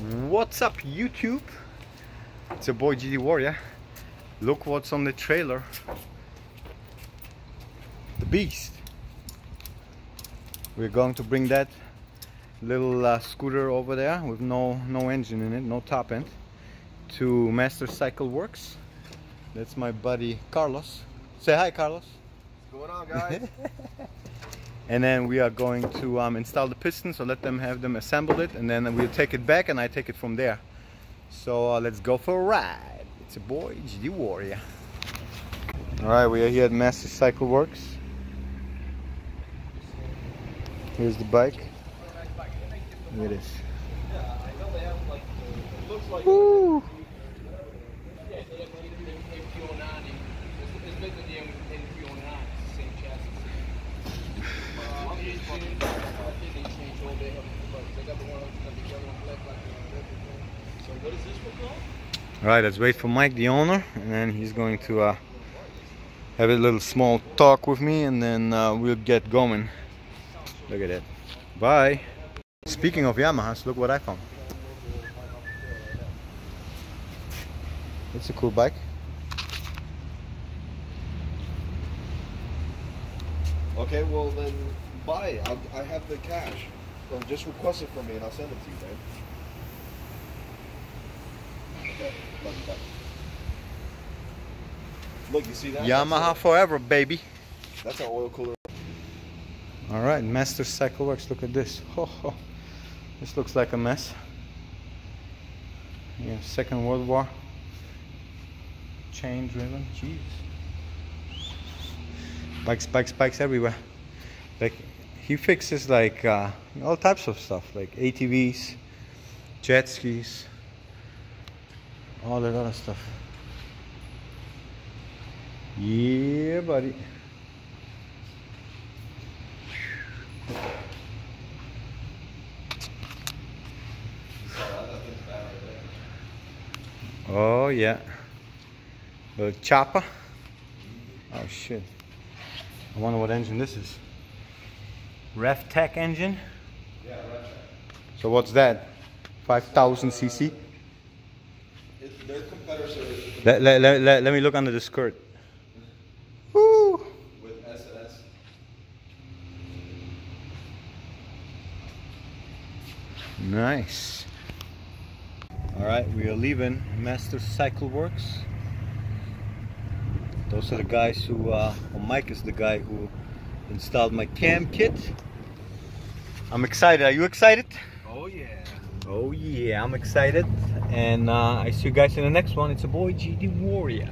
What's up, YouTube? It's your boy GD Warrior. Look what's on the trailer. The beast. We're going to bring that little scooter over there with no engine in it, no top end, to Master Cycle Works. That's my buddy Carlos. Say hi, Carlos. What's going on, guys? And then we are going to install the pistons, so let them have them assemble it, and then we'll take it back and I take it from there. So let's go for a ride. It's a boy GD Warrior. Alright, we are here at Master Cycle Works. Here's the bike. Look at this. Woo! Alright, let's wait for Mike, the owner, and then he's going to have a little small talk with me, and then we'll get going. Look at that. Bye. Speaking of Yamahas, look what I found. It's a cool bike. Okay, well then buy it. I have the cash. So just request it from me and I'll send it to you, man. Okay, love you, bye. Look, you see that? Yamaha forever, baby. That's an oil cooler. Alright, Master Cycle Works, look at this. Oh, this looks like a mess. Yeah, Second World War. Chain driven, jeez. Bikes everywhere. Like, he fixes like all types of stuff, like ATVs, jet skis, all that other stuff. Yeah, buddy. Oh yeah, the chopper. Oh shit, I wonder what engine this is. RevTech engine. Yeah, RevTech. So what's that? 5,000 cc. Their competitors Let me look under the skirt. Woo! with SS. Nice. All right, we are leaving Master Cycle Works. Those are the guys who, Mike is the guy who installed my cam kit. I'm excited. Are you excited? Oh yeah. Oh yeah, I'm excited. And I see you guys in the next one. It's a boy GD Warrior.